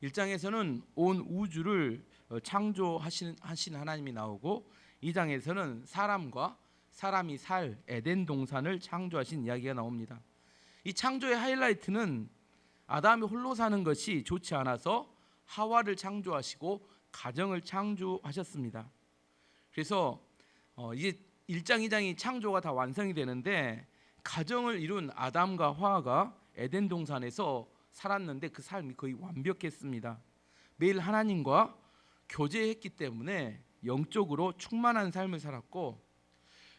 1장에서는 온 우주를 창조하신 하나님이 나오고 2장에서는 사람과 사람이 살 에덴 동산을 창조하신 이야기가 나옵니다. 이 창조의 하이라이트는 아담이 홀로 사는 것이 좋지 않아서 하와를 창조하시고 가정을 창조하셨습니다. 그래서 이제 1장, 2장이 창조가 다 완성이 되는데 가정을 이룬 아담과 하와가 에덴 동산에서 살았는데 그 삶이 거의 완벽했습니다. 매일 하나님과 교제했기 때문에 영적으로 충만한 삶을 살았고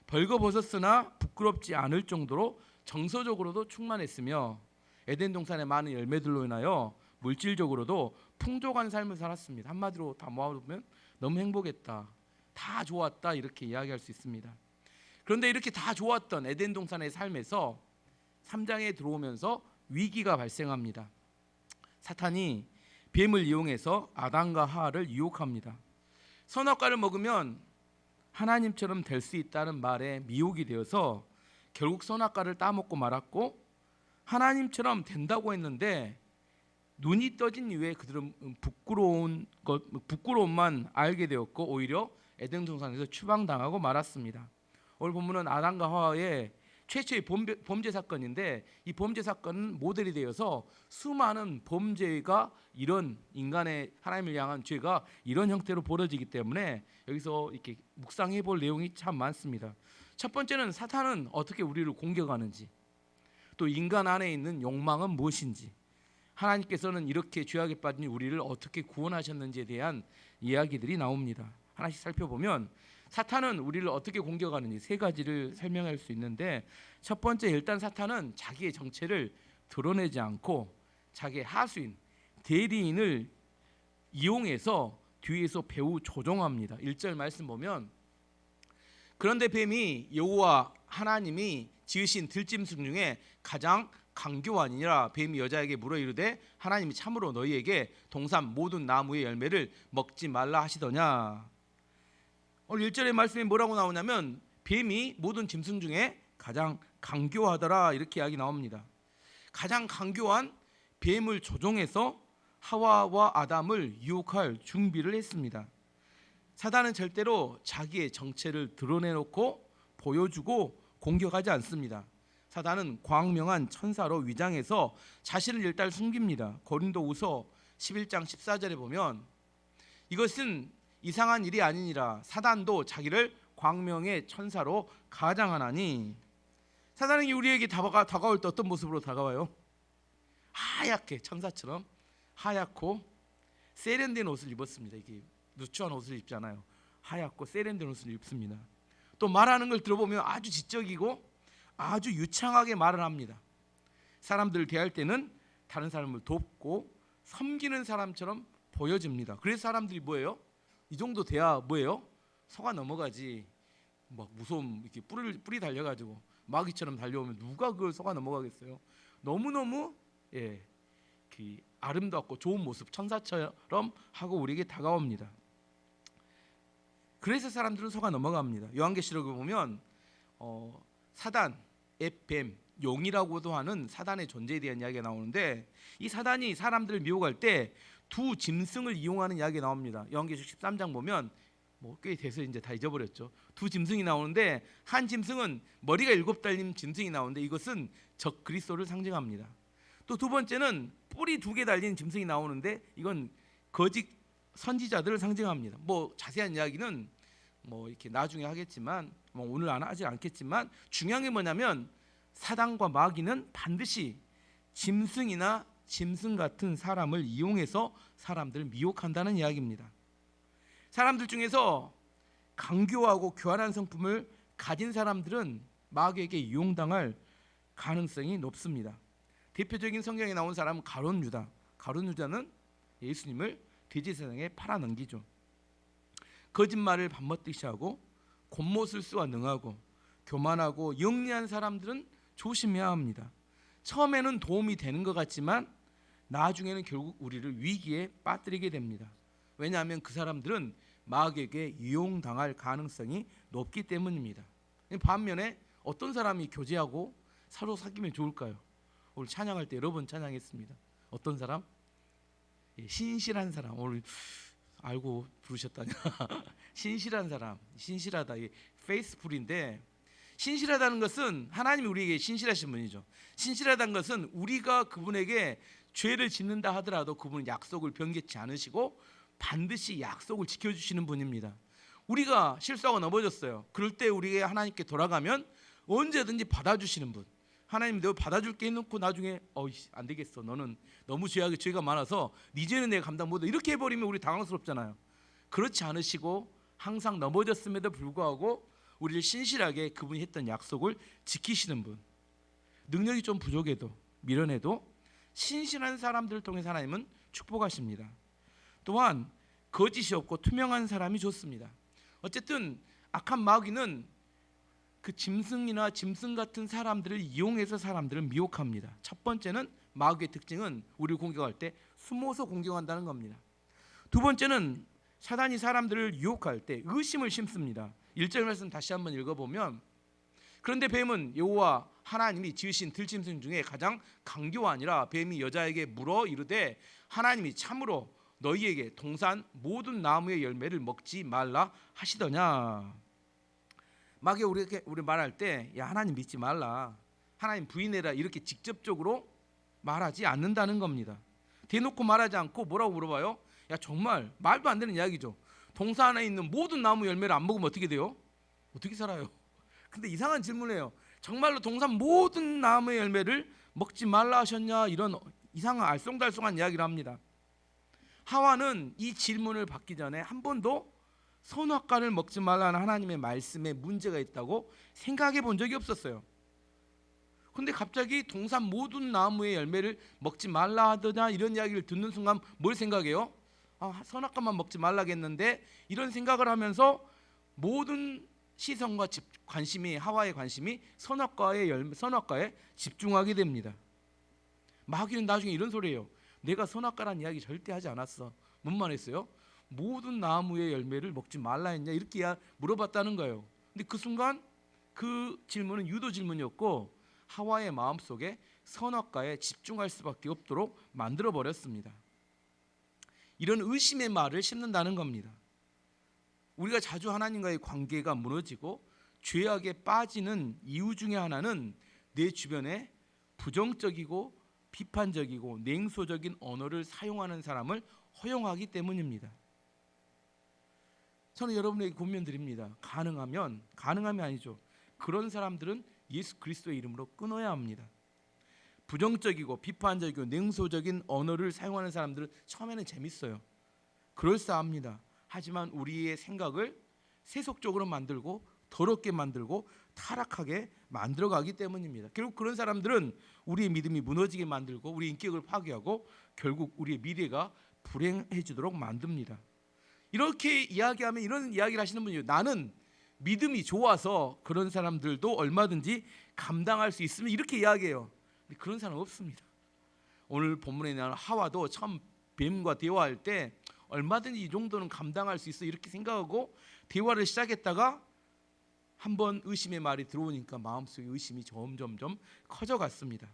벌거벗었으나 부끄럽지 않을 정도로 정서적으로도 충만했으며 에덴 동산의 많은 열매들로 인하여 물질적으로도 풍족한 삶을 살았습니다. 한마디로 다 모아보면 너무 행복했다, 다 좋았다 이렇게 이야기할 수 있습니다. 그런데 이렇게 다 좋았던 에덴 동산의 삶에서 3장에 들어오면서 위기가 발생합니다. 사탄이 뱀을 이용해서 아담과 하와를 유혹합니다. 선악과를 먹으면 하나님처럼 될 수 있다는 말에 미혹이 되어서 결국 선악과를 따먹고 말았고 하나님처럼 된다고 했는데 눈이 떠진 이후에 그들은 부끄러움만 알게 되었고 오히려 에덴 동산에서 추방당하고 말았습니다. 오늘 본문은 아담과 하와의 최초의 범죄 사건인데 이 범죄 사건은 모델이 되어서 수많은 범죄가 이런 인간의 하나님을 향한 죄가 이런 형태로 벌어지기 때문에 여기서 이렇게 묵상해 볼 내용이 참 많습니다. 첫 번째는 사탄은 어떻게 우리를 공격하는지, 또 인간 안에 있는 욕망은 무엇인지, 하나님께서는 이렇게 죄악에 빠진 우리를 어떻게 구원하셨는지에 대한 이야기들이 나옵니다. 하나씩 살펴보면 사탄은 우리를 어떻게 공격하는지 세 가지를 설명할 수 있는데, 첫 번째, 일단 사탄은 자기의 정체를 드러내지 않고 자기의 하수인, 대리인을 이용해서 뒤에서 배후 조종합니다. 1절 말씀 보면 그런데 뱀이 여호와 하나님이 지으신 들짐승 중에 가장 강교하니라. 뱀이 여자에게 물어 이르되 하나님이 참으로 너희에게 동산 모든 나무의 열매를 먹지 말라 하시더냐. 오늘 1절의 말씀에 뭐라고 나오냐면 뱀이 모든 짐승 중에 가장 강교하더라 이렇게 이야기 나옵니다. 가장 강교한 뱀을 조종해서 하와와 아담을 유혹할 준비를 했습니다. 사단은 절대로 자기의 정체를 드러내놓고 보여주고 공격하지 않습니다. 사단은 광명한 천사로 위장해서 자신을 일단 숨깁니다. 고린도후서 11장 14절에 보면 이것은 이상한 일이 아니니라 사단도 자기를 광명의 천사로 가장하나니. 사단이 우리에게 다가올 때 어떤 모습으로 다가와요? 하얗게 천사처럼 하얗고 세련된 옷을 입었습니다. 이게 누추한 옷을 입잖아요. 하얗고 세련된 옷을 입습니다. 또 말하는 걸 들어보면 아주 지적이고 아주 유창하게 말을 합니다. 사람들을 대할 때는 다른 사람을 돕고 섬기는 사람처럼 보여집니다. 그래서 사람들이 뭐예요? 이 정도 돼야 뭐예요? 속아 넘어가지. 막 무서움 이렇게 뿌리 달려가지고 마귀처럼 달려오면 누가 그걸 속아 넘어가겠어요? 너무너무 아름답고 좋은 모습, 천사처럼 하고 우리에게 다가옵니다. 그래서 사람들은 속아 넘어갑니다. 요한계시록에 보면 사단, 뱀, 용이라고도 하는 사단의 존재에 대한 이야기가 나오는데 이 사단이 사람들을 미혹할 때 두 짐승을 이용하는 이야기가 나옵니다. 요한계시록 13장 보면 꽤 돼서 이제 다 잊어버렸죠. 두 짐승이 나오는데 한 짐승은 머리가 7 달린 짐승이 나오는데 이것은 적 그리스도를 상징합니다. 또 두 번째는 뿔이 2개 달린 짐승이 나오는데 이건 거짓 선지자들을 상징합니다. 자세한 이야기는 이렇게 나중에 하겠지만 오늘 하지 않겠지만 중요한 게 뭐냐면 사단과 마귀는 반드시 짐승이나 짐승 같은 사람을 이용해서 사람들을 미혹한다는 이야기입니다. 사람들 중에서 강교하고 교활한 성품을 가진 사람들은 마귀에게 이용당할 가능성이 높습니다. 대표적인 성경에 나온 사람은 가룟 유다. 가룟 유다는 예수님을 돼지세상에 팔아넘기죠. 거짓말을 밤먹듯이 하고 곤모술수가 능하고 교만하고 영리한 사람들은 조심해야 합니다. 처음에는 도움이 되는 것 같지만 나중에는 결국 우리를 위기에 빠뜨리게 됩니다. 왜냐하면 그 사람들은 마귀에게 이용당할 가능성이 높기 때문입니다. 반면에 어떤 사람이 교제하고 서로 사귀면 좋을까요? 오늘 찬양할 때 여러 번 찬양했습니다. 어떤 사람? 신실한 사람, 오늘 알고 부르셨다냐? 신실한 사람, 신실하다. 이 페이스풀인데, 신실하다는 것은 하나님이 우리에게 신실하신 분이죠. 신실하다는 것은 우리가 그분에게 죄를 짓는다 하더라도 그분은 약속을 변개치 않으시고 반드시 약속을 지켜주시는 분입니다. 우리가 실수하고 넘어졌어요. 그럴 때 우리가 하나님께 돌아가면 언제든지 받아주시는 분. 하나님 내가 받아줄게 해놓고 나중에 안 되겠어, 너는 너무 죄가 많아서 네 죄는 내가 감당 못해, 이렇게 해버리면 우리 당황스럽잖아요. 그렇지 않으시고 항상 넘어졌음에도 불구하고 우리를 신실하게 그분이 했던 약속을 지키시는 분. 능력이 좀 부족해도 미련해도 신실한 사람들을 통해서 하나님은 축복하십니다. 또한 거짓이 없고 투명한 사람이 좋습니다. 어쨌든 악한 마귀는 그 짐승이나 짐승 같은 사람들을 이용해서 사람들을 미혹합니다. 첫 번째는 마귀의 특징은 우리를 공격할 때 숨어서 공격한다는 겁니다. 두 번째는 사단이 사람들을 유혹할 때 의심을 심습니다. 1절 말씀 다시 한번 읽어보면, 그런데 뱀은 여호와 하나님이 지으신 들짐승 중에 가장 강교하니라. 뱀이 여자에게 물어 이르되 하나님이 참으로 너희에게 동산 모든 나무의 열매를 먹지 말라 하시더냐. 마귀가 우리 말할 때 야, 하나님 믿지 말라, 하나님 부인해라, 이렇게 직접적으로 말하지 않는다는 겁니다. 대놓고 말하지 않고 뭐라고 물어봐요? 야, 정말 말도 안 되는 이야기죠. 동산 안에 있는 모든 나무 열매를 안 먹으면 어떻게 돼요? 어떻게 살아요? 근데 이상한 질문이에요. 정말로 동산 모든 나무의 열매를 먹지 말라 하셨냐? 이런 이상한 알쏭달쏭한 이야기를 합니다. 하와는 이 질문을 받기 전에 한 번도 선악과를 먹지 말라는 하나님의 말씀에 문제가 있다고 생각해 본 적이 없었어요. 근데 갑자기 동산 모든 나무의 열매를 먹지 말라 하더냐, 이런 이야기를 듣는 순간 뭘 생각해요? 선악과만 먹지 말라겠는데, 이런 생각을 하면서 모든 시선과 관심이, 하와의 관심이 선악과에 집중하게 됩니다. 마귀는 나중에 이런 소리예요. 내가 선악과란 이야기 절대 하지 않았어. 뭔 말 했어요? 모든 나무의 열매를 먹지 말라 했냐, 이렇게 물어봤다는 거예요. 근데 그 순간 그 질문은 유도 질문이었고 하와의 마음속에 선악과에 집중할 수밖에 없도록 만들어 버렸습니다. 이런 의심의 말을 심는다는 겁니다. 우리가 자주 하나님과의 관계가 무너지고 죄악에 빠지는 이유 중에 하나는 내 주변에 부정적이고 비판적이고 냉소적인 언어를 사용하는 사람을 허용하기 때문입니다. 저는 여러분에게 권면드립니다. 가능하면 아니죠. 그런 사람들은 예수 그리스도의 이름으로 끊어야 합니다. 부정적이고 비판적이고 냉소적인 언어를 사용하는 사람들은 처음에는 재밌어요. 그럴싸합니다. 하지만 우리의 생각을 세속적으로 만들고 더럽게 만들고 타락하게 만들어가기 때문입니다. 결국 그런 사람들은 우리의 믿음이 무너지게 만들고 우리 인격을 파괴하고 결국 우리의 미래가 불행해지도록 만듭니다. 이렇게 이야기하면 이런 이야기를 하시는 분이에요. 나는 믿음이 좋아서 그런 사람들도 얼마든지 감당할 수 있으면, 이렇게 이야기해요. 근데 그런 사람 없습니다. 오늘 본문에 나오는 하와도 처음 뱀과 대화할 때 얼마든지 이 정도는 감당할 수 있어, 이렇게 생각하고 대화를 시작했다가 한번 의심의 말이 들어오니까 마음속에 의심이 점점점 커져갔습니다.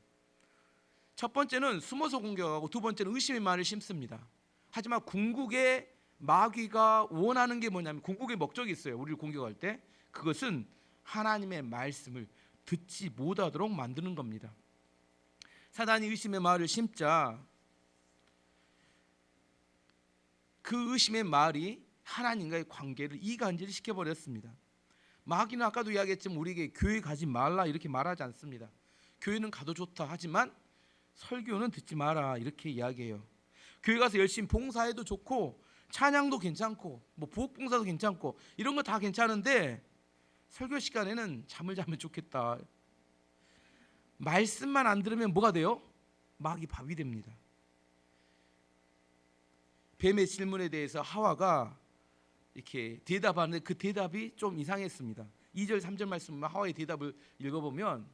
첫 번째는 숨어서 공격하고 두 번째는 의심의 말을 심습니다. 하지만 궁극의 마귀가 원하는 게 뭐냐면, 궁극의 목적이 있어요. 우리를 공격할 때 그것은 하나님의 말씀을 듣지 못하도록 만드는 겁니다. 사단이 의심의 말을 심자 그 의심의 말이 하나님과의 관계를 이간질을 시켜버렸습니다. 마귀는 아까도 이야기했지만 우리에게 교회 가지 말라 이렇게 말하지 않습니다. 교회는 가도 좋다 하지만 설교는 듣지 마라 이렇게 이야기해요. 교회 가서 열심히 봉사해도 좋고 찬양도 괜찮고 뭐 부엌봉사도 괜찮고 이런 거 다 괜찮은데 설교 시간에는 잠을 자면 좋겠다. 말씀만 안 들으면 뭐가 돼요? 마귀 밥이 됩니다. 뱀의 질문에 대해서 하와가 이렇게 대답하는데 그 대답이 좀 이상했습니다. 2절 3절 말씀 하와의 대답을 읽어보면,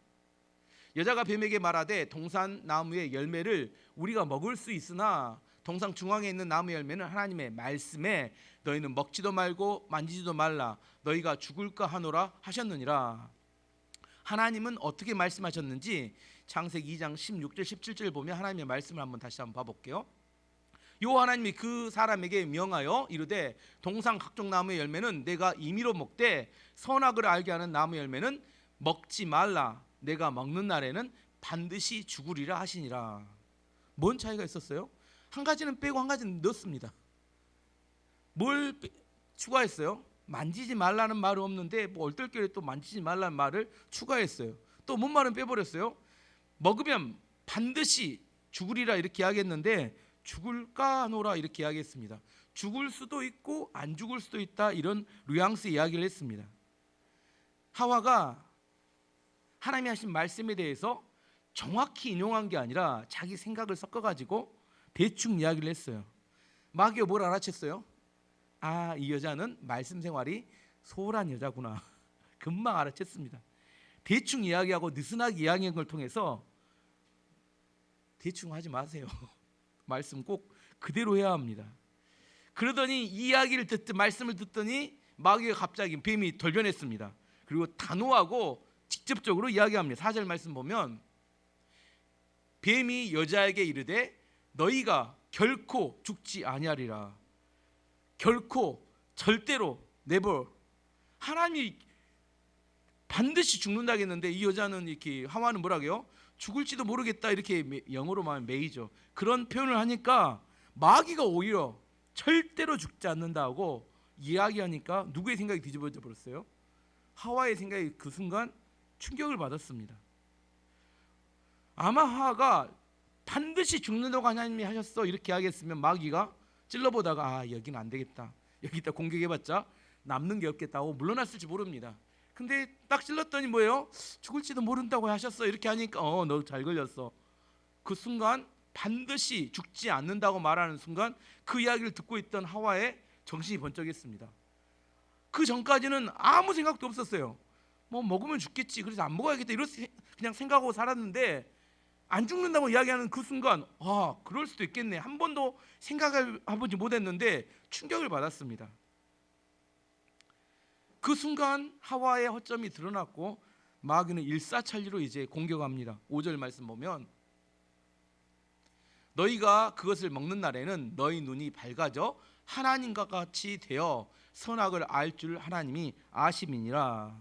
여자가 뱀에게 말하되 동산 나무의 열매를 우리가 먹을 수 있으나 동산 중앙에 있는 나무 열매는 하나님의 말씀에 너희는 먹지도 말고 만지지도 말라 너희가 죽을까 하노라 하셨느니라. 하나님은 어떻게 말씀하셨는지 창세기 2장 16절 17절 보면 하나님의 말씀을 다시 한번 봐볼게요. 요 하나님이 그 사람에게 명하여 이르되 동상 각종 나무의 열매는 내가 임의로 먹되 선악을 알게 하는 나무 열매는 먹지 말라. 내가 먹는 날에는 반드시 죽으리라 하시니라. 뭔 차이가 있었어요? 한 가지는 빼고 한 가지는 넣었습니다. 뭘 추가했어요? 만지지 말라는 말은 없는데 뭐 얼떨결에 또 만지지 말라는 말을 추가했어요. 또 뭔 말은 빼버렸어요? 먹으면 반드시 죽으리라 이렇게 이야기했는데 죽을까 하노라 이렇게 이야기했습니다. 죽을 수도 있고 안 죽을 수도 있다, 이런 뉘앙스 이야기를 했습니다. 하와가 하나님이 하신 말씀에 대해서 정확히 인용한 게 아니라 자기 생각을 섞어가지고 대충 이야기를 했어요. 마귀가 뭘 알아챘어요? 아, 이 여자는 말씀 생활이 소홀한 여자구나. 금방 알아챘습니다. 대충 이야기하고 느슨하게 이야기한 걸 통해서 대충 하지 마세요. 말씀 꼭 그대로 해야 합니다. 그러더니 이 이야기를 말씀을 듣더니 마귀가 갑자기 뱀이 돌변했습니다. 그리고 단호하고 직접적으로 이야기합니다. 4절 말씀 보면 뱀이 여자에게 이르되 너희가 결코 죽지 아니하리라. 결코, 절대로, never. 하나님이 반드시 죽는다겠는데 이 여자는 이렇게 하와는 뭐라고요? 죽을지도 모르겠다 이렇게 영어로 말하면 메이저 그런 표현을 하니까 마귀가 오히려 절대로 죽지 않는다고 이야기하니까 누구의 생각이 뒤집어져 버렸어요? 하와의 생각이 그 순간 충격을 받았습니다. 아마 하와가 반드시 죽는다고 하나님이 하셨어 이렇게 이야기했으면 마귀가 찔러보다가 아, 여기는 안 되겠다, 여기다 공격해봤자 남는 게 없겠다고 물러났을지 모릅니다. 근데 딱 찔렀더니 뭐예요? 죽을지도 모른다고 하셨어 이렇게 하니까 너 잘 걸렸어. 그 순간 반드시 죽지 않는다고 말하는 순간 그 이야기를 듣고 있던 하와의 정신이 번쩍했습니다. 그 전까지는 아무 생각도 없었어요. 뭐 먹으면 죽겠지, 그래서 안 먹어야겠다 이렇게 그냥 생각하고 살았는데 안 죽는다고 이야기하는 그 순간 아, 그럴 수도 있겠네. 한 번도 생각을 해보지 못했는데 충격을 받았습니다. 그 순간 하와의 허점이 드러났고 마귀는 일사천리로 이제 공격합니다. 5절 말씀 보면 너희가 그것을 먹는 날에는 너희 눈이 밝아져 하나님과 같이 되어 선악을 알 줄 하나님이 아심이니라.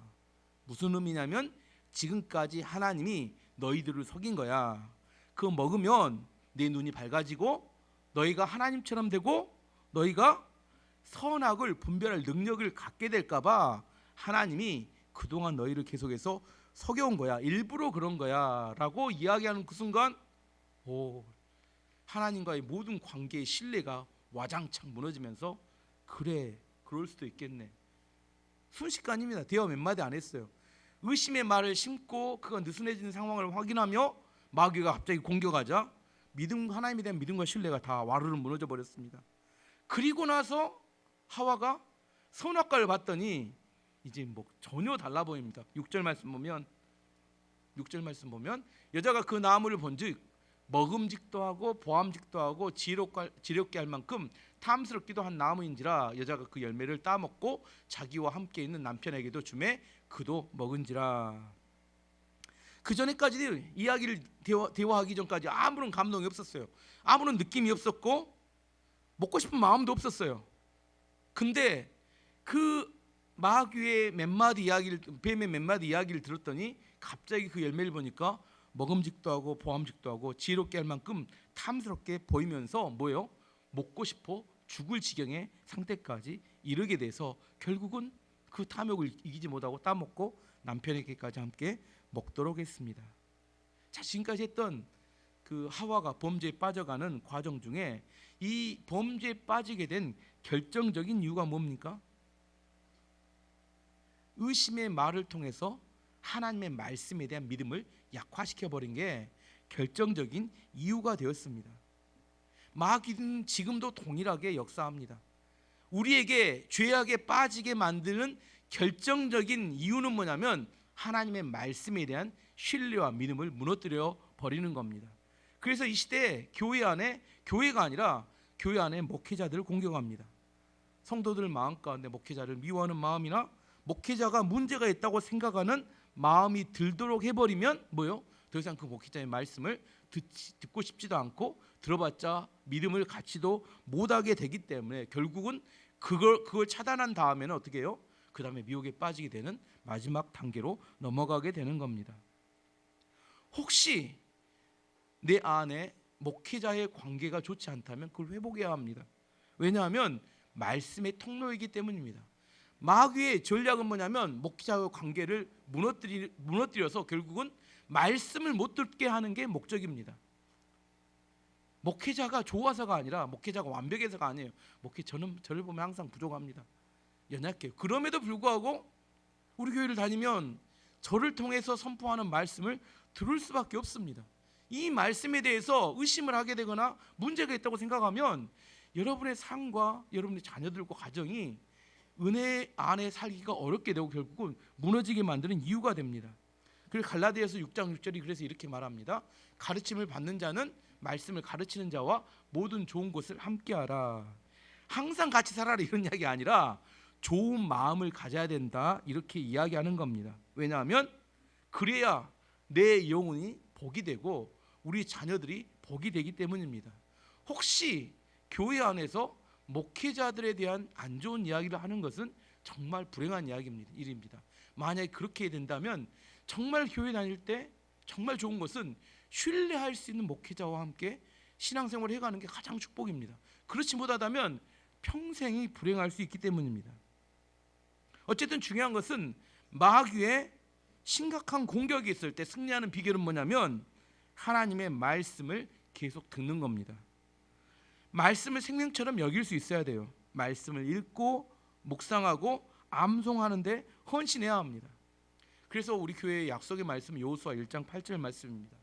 무슨 의미냐면 지금까지 하나님이 너희들을 속인 거야. 그거 먹으면 내 눈이 밝아지고 너희가 하나님처럼 되고 너희가 선악을 분별할 능력을 갖게 될까 봐 하나님이 그동안 너희를 계속해서 속여온 거야. 일부러 그런 거야 라고 이야기하는 그 순간 하나님과의 모든 관계의 신뢰가 와장창 무너지면서 그래, 그럴 수도 있겠네. 순식간입니다. 대화 몇 마디 안 했어요. 의심의 말을 심고 그가 느슨해지는 상황을 확인하며 마귀가 갑자기 공격하자 하나님에 대한 믿음과 신뢰가 다 와르르 무너져 버렸습니다. 그리고 나서 하와가 선악과를 봤더니 이제 뭐 전혀 달라 보입니다. 6절 말씀 보면 여자가 그 나무를 본즉 먹음직도 하고 보암직도 하고 지롭게 할 만큼 탐스럽기도 한 나무인지라 여자가 그 열매를 따먹고 자기와 함께 있는 남편에게도 주매 그도 먹은지라. 그 전에까지 이야기를 대화하기 전까지 아무런 감동이 없었어요. 아무런 느낌이 없었고 먹고 싶은 마음도 없었어요. 근데 그 마귀의 뱀의 몇 마디 이야기를 들었더니 갑자기 그 열매를 보니까 먹음직도 하고 보암직도 하고 지혜롭게 할 만큼 탐스럽게 보이면서 뭐예요? 먹고 싶어 죽을 지경의 상태까지 이르게 돼서 결국은 그 탐욕을 이기지 못하고 따먹고 남편에게까지 함께 먹도록 했습니다. 자, 지금까지 했던 그 하와가 범죄에 빠져가는 과정 중에 이 범죄에 빠지게 된 결정적인 이유가 뭡니까? 의심의 말을 통해서 하나님의 말씀에 대한 믿음을 약화시켜버린 게 결정적인 이유가 되었습니다. 마귀는 지금도 동일하게 역사합니다. 우리에게 죄악에 빠지게 만드는 결정적인 이유는 뭐냐면 하나님의 말씀에 대한 신뢰와 믿음을 무너뜨려 버리는 겁니다. 그래서 이 시대에 교회가 아니라 교회 안에 목회자들을 공격합니다. 성도들 마음 가운데 목회자를 미워하는 마음이나 목회자가 문제가 있다고 생각하는 마음이 들도록 해버리면 뭐요? 더 이상 그 목회자의 말씀을 듣고 싶지도 않고 들어봤자 믿음을 갖지도 못하게 되기 때문에 결국은 그걸 차단한 다음에는 어떻게 해요? 그 다음에 미혹에 빠지게 되는 마지막 단계로 넘어가게 되는 겁니다. 혹시 내 안에 목회자의 관계가 좋지 않다면 그걸 회복해야 합니다. 왜냐하면 말씀의 통로이기 때문입니다. 마귀의 전략은 뭐냐면 목회자의 관계를 무너뜨려서 결국은 말씀을 못 듣게 하는 게 목적입니다. 목회자가 좋아서가 아니라 목회자가 완벽해서가 아니에요. 저를 보면 항상 부족합니다. 연약해요. 그럼에도 불구하고 우리 교회를 다니면 저를 통해서 선포하는 말씀을 들을 수밖에 없습니다. 이 말씀에 대해서 의심을 하게 되거나 문제가 있다고 생각하면 여러분의 삶과 여러분의 자녀들과 가정이 은혜 안에 살기가 어렵게 되고 결국은 무너지게 만드는 이유가 됩니다. 그래서 갈라디아서 6장 6절이 그래서 이렇게 말합니다. 가르침을 받는 자는 말씀을 가르치는 자와 모든 좋은 것을 함께하라. 항상 같이 살아라 이런 이야기 아니라 좋은 마음을 가져야 된다 이렇게 이야기하는 겁니다. 왜냐하면 그래야 내 영혼이 복이 되고 우리 자녀들이 복이 되기 때문입니다. 혹시 교회 안에서 목회자들에 대한 안 좋은 이야기를 하는 것은 정말 불행한 일입니다. 만약에 그렇게 된다면 정말 교회 다닐 때 정말 좋은 것은 신뢰할 수 있는 목회자와 함께 신앙생활을 해가는 게 가장 축복입니다. 그렇지 못하다면 평생이 불행할 수 있기 때문입니다. 어쨌든 중요한 것은 마귀의 심각한 공격이 있을 때 승리하는 비결은 뭐냐면 하나님의 말씀을 계속 듣는 겁니다. 말씀을 생명처럼 여길 수 있어야 돼요. 말씀을 읽고 묵상하고 암송하는데 헌신해야 합니다. 그래서 우리 교회의 약속의 말씀은 여호수아 1장 8절 말씀입니다.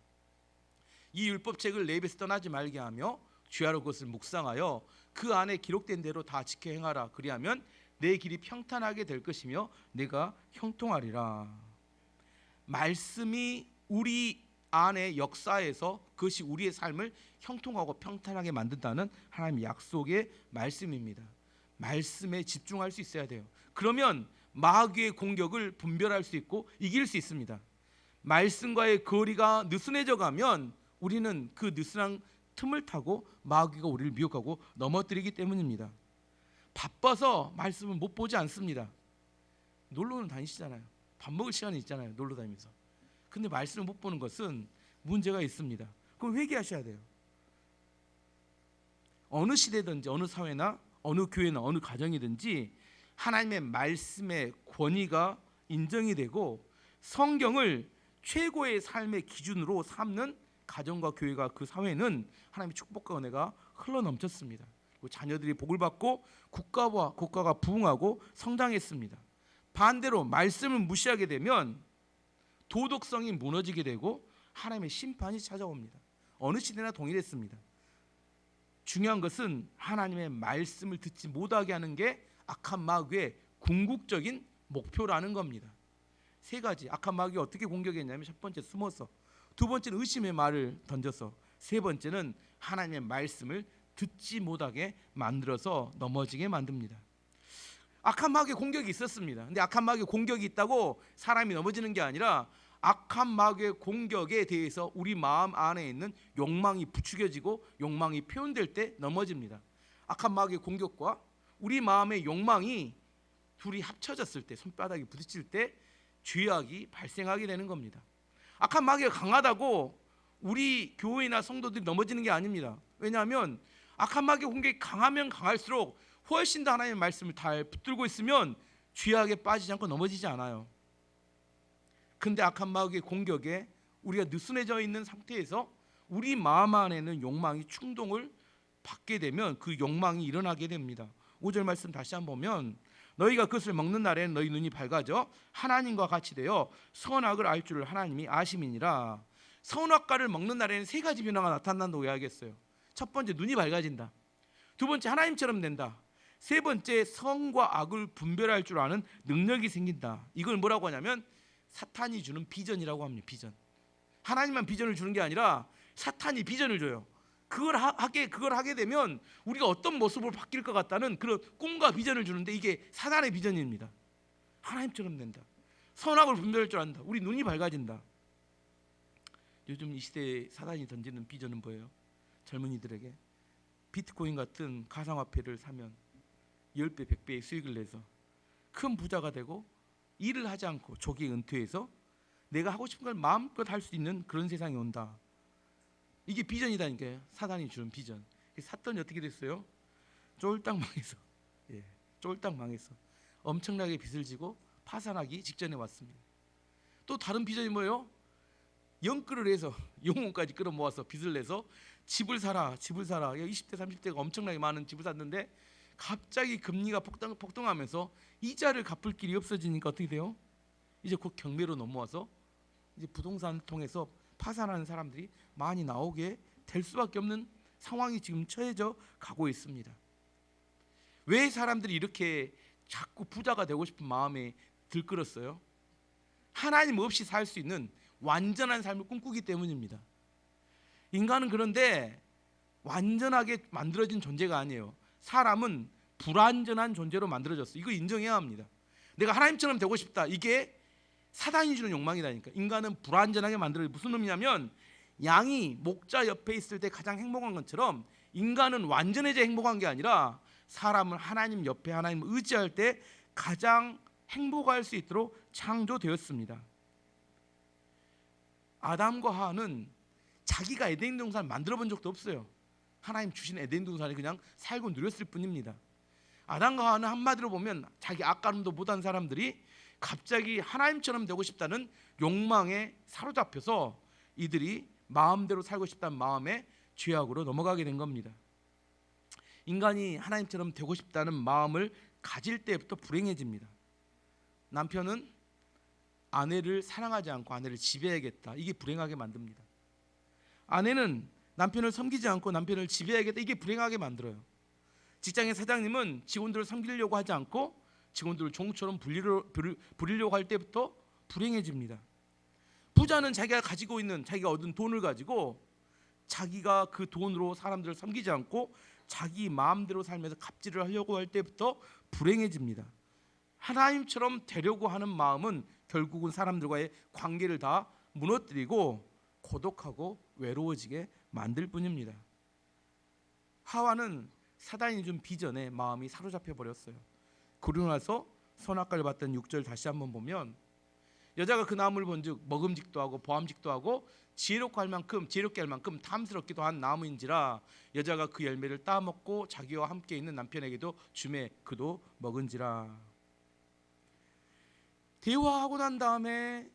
이 율법책을 내 입에서 떠나지 말게 하며 주야로 그것을 묵상하여 그 안에 기록된 대로 다 지켜 행하라. 그리하면 내 길이 평탄하게 될 것이며 내가 형통하리라. 말씀이 우리 안에 역사에서 그것이 우리의 삶을 형통하고 평탄하게 만든다는 하나님의 약속의 말씀입니다. 말씀에 집중할 수 있어야 돼요. 그러면 마귀의 공격을 분별할 수 있고 이길 수 있습니다. 말씀과의 거리가 느슨해져 가면 우리는 그 느슨한 틈을 타고 마귀가 우리를 미혹하고 넘어뜨리기 때문입니다. 바빠서 말씀을 못 보지 않습니다. 놀러는 다니시잖아요. 밥 먹을 시간이 있잖아요. 놀러 다니면서. 근데 말씀을 못 보는 것은 문제가 있습니다. 그럼 회개하셔야 돼요. 어느 시대든지 어느 사회나 어느 교회나 어느 가정이든지 하나님의 말씀의 권위가 인정이 되고 성경을 최고의 삶의 기준으로 삼는 가정과 교회가 그 사회는 하나님의 축복과 은혜가 흘러넘쳤습니다. 그리고 자녀들이 복을 받고 국가가 부흥하고 성장했습니다. 반대로 말씀을 무시하게 되면 도덕성이 무너지게 되고 하나님의 심판이 찾아옵니다. 어느 시대나 동일했습니다. 중요한 것은 하나님의 말씀을 듣지 못하게 하는 게 악한 마귀의 궁극적인 목표라는 겁니다. 세 가지 악한 마귀가 어떻게 공격했냐면 첫 번째 숨어서, 두 번째는 의심의 말을 던져서, 세 번째는 하나님의 말씀을 듣지 못하게 만들어서 넘어지게 만듭니다. 악한 마귀의 공격이 있었습니다. 근데 악한 마귀의 공격이 있다고 사람이 넘어지는 게 아니라 악한 마귀의 공격에 대해서 우리 마음 안에 있는 욕망이 부추겨지고 욕망이 표현될 때 넘어집니다. 악한 마귀의 공격과 우리 마음의 욕망이 둘이 합쳐졌을 때, 손바닥이 부딪힐 때 죄악이 발생하게 되는 겁니다. 악한 마귀가 강하다고 우리 교회나 성도들이 넘어지는 게 아닙니다. 왜냐하면 악한 마귀의 공격이 강하면 강할수록 훨씬 더 하나님의 말씀을 잘 붙들고 있으면 죄악에 빠지지 않고 넘어지지 않아요. 근데 악한 마귀의 공격에 우리가 느슨해져 있는 상태에서 우리 마음 안에는 욕망이 충동을 받게 되면 그 욕망이 일어나게 됩니다. 5절 말씀 다시 한번 보면 너희가 그것을 먹는 날에는 너희 눈이 밝아져 하나님과 같이 되어 선악을 알 줄을 하나님이 아심이니라. 선악과를 먹는 날에는 세 가지 변화가 나타난다고 이야기했어요. 첫 번째, 눈이 밝아진다. 두 번째, 하나님처럼 된다. 세 번째, 선과 악을 분별할 줄 아는 능력이 생긴다. 이걸 뭐라고 하냐면 사탄이 주는 비전이라고 합니다. 비전. 하나님만 비전을 주는 게 아니라 사탄이 비전을 줘요. 그걸 하게 되면 우리가 어떤 모습으로 바뀔 것 같다는 그런 꿈과 비전을 주는데 이게 사탄의 비전입니다. 하나님처럼 된다. 선악을 분별할 줄 안다. 우리 눈이 밝아진다. 요즘 이 시대에 사단이 던지는 비전은 뭐예요? 젊은이들에게 비트코인 같은 가상화폐를 사면 10배, 100배의 수익을 내서 큰 부자가 되고 일을 하지 않고 조기에 은퇴해서 내가 하고 싶은 걸 마음껏 할 수 있는 그런 세상이 온다. 이게 비전이다니까요. 사단이 주는 비전. 샀더니 어떻게 됐어요? 쫄딱 망해서, 쫄딱 망해서 엄청나게 빚을 지고 파산하기 직전에 왔습니다. 또 다른 비전이 뭐예요? 영끌을 해서 영혼까지 끌어모아서 빚을 내서 집을 사라. 20대 30대가 엄청나게 많은 집을 샀는데 갑자기 금리가 폭등하면서 이자를 갚을 길이 없어지니까 어떻게 돼요? 이제 곧 경매로 넘어와서 이제 부동산을 통해서 파산하는 사람들이 많이 나오게 될 수밖에 없는 상황이 지금 처해져 가고 있습니다. 왜 사람들이 이렇게 자꾸 부자가 되고 싶은 마음에 들끓었어요? 하나님 없이 살 수 있는 완전한 삶을 꿈꾸기 때문입니다. 인간은 그런데 완전하게 만들어진 존재가 아니에요. 사람은 불완전한 존재로 만들어졌어요. 이거 인정해야 합니다. 내가 하나님처럼 되고 싶다. 이게 사단이 주는 욕망이다니까. 인간은 불완전하게 만들어요. 무슨 의미냐면 양이 목자 옆에 있을 때 가장 행복한 것처럼 인간은 완전해져 행복한 게 아니라 사람은 하나님 옆에 하나님을 의지할 때 가장 행복할 수 있도록 창조되었습니다. 아담과 하와는 자기가 에덴 동산을 만들어 본 적도 없어요. 하나님 주신 에덴 동산을 그냥 살고 누렸을 뿐입니다. 아담과 하와는 한마디로 보면 자기 악가름도 못한 사람들이 갑자기 하나님처럼 되고 싶다는 욕망에 사로잡혀서 이들이 마음대로 살고 싶다는 마음에 죄악으로 넘어가게 된 겁니다. 인간이 하나님처럼 되고 싶다는 마음을 가질 때부터 불행해집니다. 남편은 아내를 사랑하지 않고 아내를 지배해야겠다. 이게 불행하게 만듭니다. 아내는 남편을 섬기지 않고 남편을 지배해야겠다. 이게 불행하게 만들어요. 직장의 사장님은 직원들을 섬기려고 하지 않고 직원들을 종처럼 부리려고 할 때부터 불행해집니다. 부자는 자기가 가지고 있는 자기가 얻은 돈을 가지고 자기가 그 돈으로 사람들을 섬기지 않고 자기 마음대로 살면서 갑질을 하려고 할 때부터 불행해집니다. 하나님처럼 되려고 하는 마음은 결국은 사람들과의 관계를 다 무너뜨리고 고독하고 외로워지게 만들 뿐입니다. 하와는 사단이 준 비전에 마음이 사로잡혀 버렸어요. 그러고 나서 선악과를 봤던 6절 다시 한번 보면 여자가 그 나무를 본즉 먹음직도 하고 보암직도 하고 지혜롭게 할 만큼 탐스럽기도 한 나무인지라 여자가 그 열매를 따먹고 자기와 함께 있는 남편에게도 주매 그도 먹은지라. 대화하고 난 다음에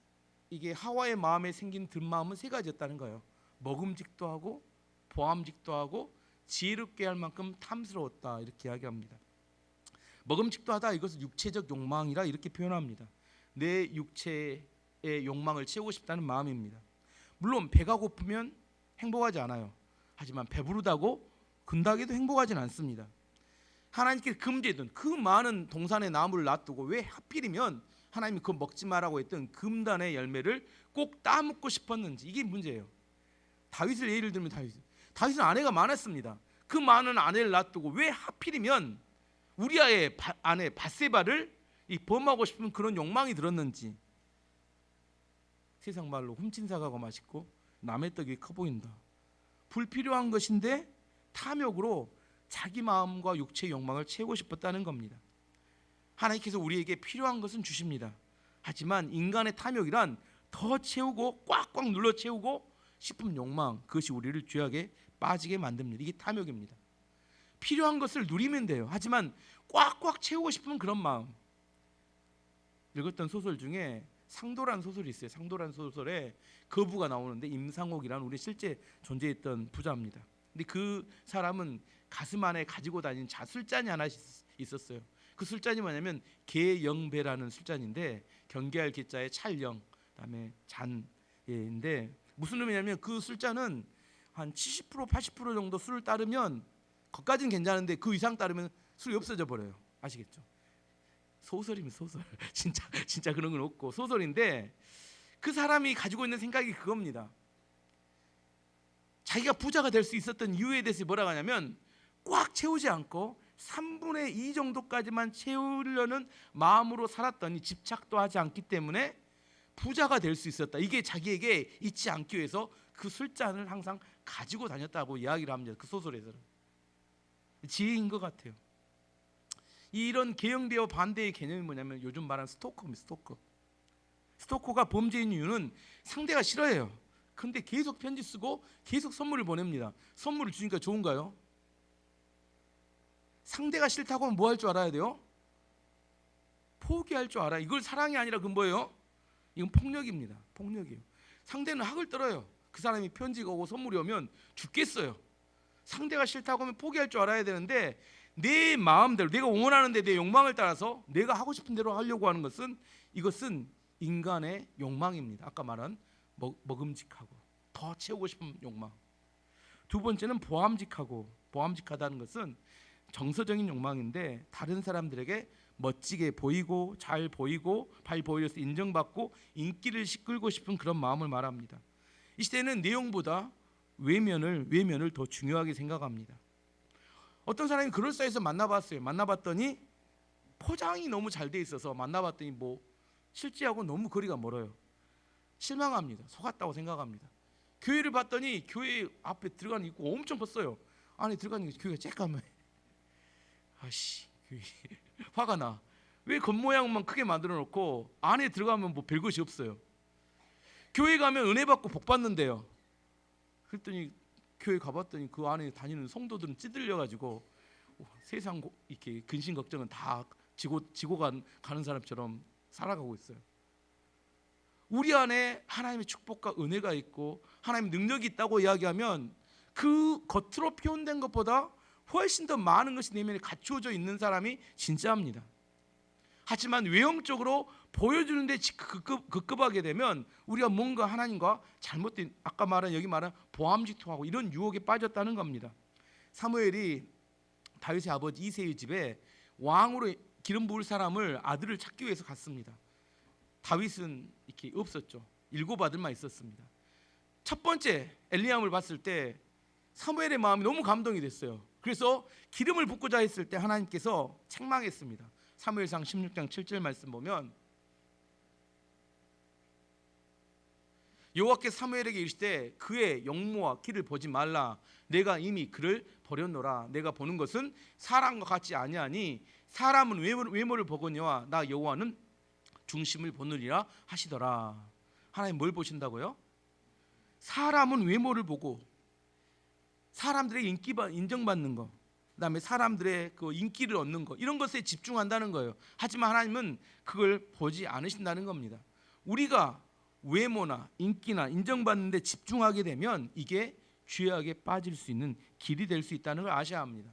이게 하와의 마음에 생긴 든마음은 세 가지였다는 거예요. 먹음직도 하고 보암직도 하고 지혜롭게 할 만큼 탐스러웠다 이렇게 이야기합니다. 먹음직도 하다 이것은 육체적 욕망이라 이렇게 표현합니다. 내 육체의 욕망을 채우고 싶다는 마음입니다. 물론 배가 고프면 행복하지 않아요. 하지만 배부르다고 근다기도 행복하진 않습니다. 하나님께서 금지했던 그 많은 동산의 나무를 놔두고 왜 하필이면 하나님이 그거 먹지 말라고 했던 금단의 열매를 꼭 따먹고 싶었는지 이게 문제예요. 다윗을 예를 들면 다윗은 아내가 많았습니다. 그 많은 아내를 놔두고 왜 하필이면 우리아의 아내 밧세바를 범하고 싶은 그런 욕망이 들었는지. 세상 말로 훔친 사과가 맛있고 남의 떡이 커 보인다. 불필요한 것인데 탐욕으로 자기 마음과 육체의 욕망을 채우고 싶었다는 겁니다. 하나님께서 우리에게 필요한 것은 주십니다. 하지만 인간의 탐욕이란 더 채우고 꽉꽉 눌러 채우고 싶은 욕망, 그것이 우리를 죄악에 빠지게 만듭니다. 이게 탐욕입니다. 필요한 것을 누리면 돼요. 하지만 꽉꽉 채우고 싶은 그런 마음. 읽었던 소설 중에 상도란 소설이 있어요. 상도란 소설에 거부가 나오는데 임상옥이라는 우리 실제 존재했던 부자입니다. 근데 그 사람은 가슴 안에 가지고 다니는 자술잔이 하나 있었어요. 그 술잔이 뭐냐면 개영배라는 술잔인데 경계할 개자에 찰영, 그다음에 잔인데 무슨 의미냐면 그 술잔은 한 70% 80% 정도 술을 따르면 거기까지는 괜찮은데 그 이상 따르면 술이 없어져 버려요. 아시겠죠? 소설이면 소설. 진짜 그런 건 없고 소설인데 그 사람이 가지고 있는 생각이 그겁니다. 자기가 부자가 될 수 있었던 이유에 대해서 뭐라고 하냐면 꽉 채우지 않고 3분의 2 정도까지만 채우려는 마음으로 살았더니 집착도 하지 않기 때문에 부자가 될 수 있었다. 이게 자기에게 잊지 않기 위해서 그 술잔을 항상 가지고 다녔다고 이야기를 합니다. 그 소설에서는 지혜인 것 같아요. 이런 개혁배와 반대의 개념이 뭐냐면 요즘 말하는 스토커입니다. 스토커가 범죄인 이유는 상대가 싫어해요. 근데 계속 편지 쓰고 계속 선물을 보냅니다. 선물을 주니까 좋은가요? 상대가 싫다고 하면 뭐 할 줄 알아야 돼요? 포기할 줄 알아요. 이걸 사랑이 아니라 그건 뭐예요? 이건 폭력입니다. 폭력이에요. 상대는 학을 떨어요. 그 사람이 편지가 오고 선물이 오면 죽겠어요. 상대가 싫다고 하면 포기할 줄 알아야 되는데 내 마음대로 내가 원하는데 내 욕망을 따라서 내가 하고 싶은 대로 하려고 하는 것은 이것은 인간의 욕망입니다. 아까 말한 먹음직하고 더 채우고 싶은 욕망. 두 번째는 보암직하다는 것은 정서적인 욕망인데 다른 사람들에게 멋지게 보이고 잘 보이고 인정받고 인기를 끌고 싶은 그런 마음을 말합니다. 이 시대는 내용보다 외면을 더 중요하게 생각합니다. 어떤 사람이 그럴싸해서 만나봤어요. 만나봤더니 포장이 너무 잘 돼 있어서 만나봤더니 뭐 실제하고 너무 거리가 멀어요. 실망합니다. 속았다고 생각합니다. 교회를 봤더니 교회 앞에 들어가는 입구가 엄청 컸어요. 안에 들어가는 교회가 쬐까매. 아씨, 교회 화가 나. 왜 겉모양만 크게 만들어 놓고 안에 들어가면 뭐 별것이 없어요. 교회 가면 은혜 받고 복 받는데요. 그랬더니 교회 가봤더니 그 안에 다니는 성도들은 찌들려 가지고 세상 이렇게 근심 걱정은 다 지고 가는 사람처럼 살아가고 있어요. 우리 안에 하나님의 축복과 은혜가 있고 하나님의 능력이 있다고 이야기하면 그 겉으로 표현된 것보다 훨씬 더 많은 것이 내면에 갖추어져 있는 사람이 진짜입니다. 하지만 외형적으로 보여주는데 급급하게 되면 우리가 뭔가 하나님과 잘못된 아까 말한 여기 말한 보암직통하고 이런 유혹에 빠졌다는 겁니다. 사무엘이 다윗의 아버지 이새의 집에 왕으로 기름 부을 사람을 아들을 찾기 위해서 갔습니다. 다윗은 이렇게 없었죠. 7 아들만 있었습니다. 첫 번째 엘리암을 봤을 때 사무엘의 마음이 너무 감동이 됐어요. 그래서 기름을 붓고자 했을 때 하나님께서 책망했습니다. 사무엘상 16장 7절 말씀 보면 여호와께서 사무엘에게 이르시되 그의 영모와 키를 보지 말라. 내가 이미 그를 버렸노라. 내가 보는 것은 사람과 같지 아니하니 사람은 외모를 보거니와 나 여호와는 중심을 보느니라 하시더라. 하나님 뭘 보신다고요? 사람은 외모를 보고 사람들의 인정받는 거, 그다음에 사람들의 그 인기를 얻는 거 이런 것에 집중한다는 거예요. 하지만 하나님은 그걸 보지 않으신다는 겁니다. 우리가 외모나 인기나 인정받는 데 집중하게 되면 이게 죄악에 빠질 수 있는 길이 될 수 있다는 걸 아셔야 합니다.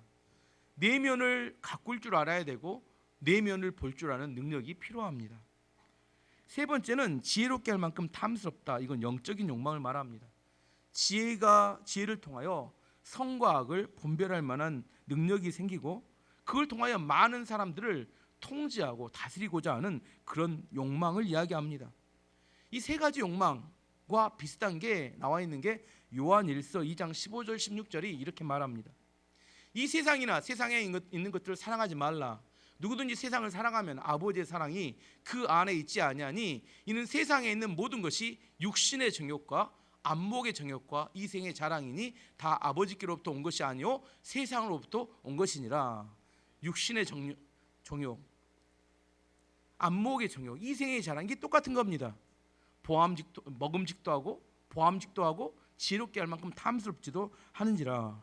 내면을 가꿀 줄 알아야 되고 내면을 볼 줄 아는 능력이 필요합니다. 세 번째는 지혜롭게 할 만큼 탐스럽다. 이건 영적인 욕망을 말합니다. 지혜를 통하여 선과 악을 분별할 만한 능력이 생기고 그걸 통하여 많은 사람들을 통제하고 다스리고자 하는 그런 욕망을 이야기합니다. 이 세 가지 욕망과 비슷한 게 나와 있는 게 요한일서 2장 15절 16절이 이렇게 말합니다. 이 세상이나 세상에 있는 것들을 사랑하지 말라. 누구든지 세상을 사랑하면 아버지의 사랑이 그 안에 있지 아니하니 이는 세상에 있는 모든 것이 육신의 정욕과 안목의 정욕과 이생의 자랑이니 다 아버지께로부터 온 것이 아니요 세상으로부터 온 것이니라. 육신의 정욕, 안목의 정욕, 이생의 자랑 이게 똑같은 겁니다. 먹음직도 하고 보암직도 하고 지혜롭게 할 만큼 탐스럽지도 하는지라.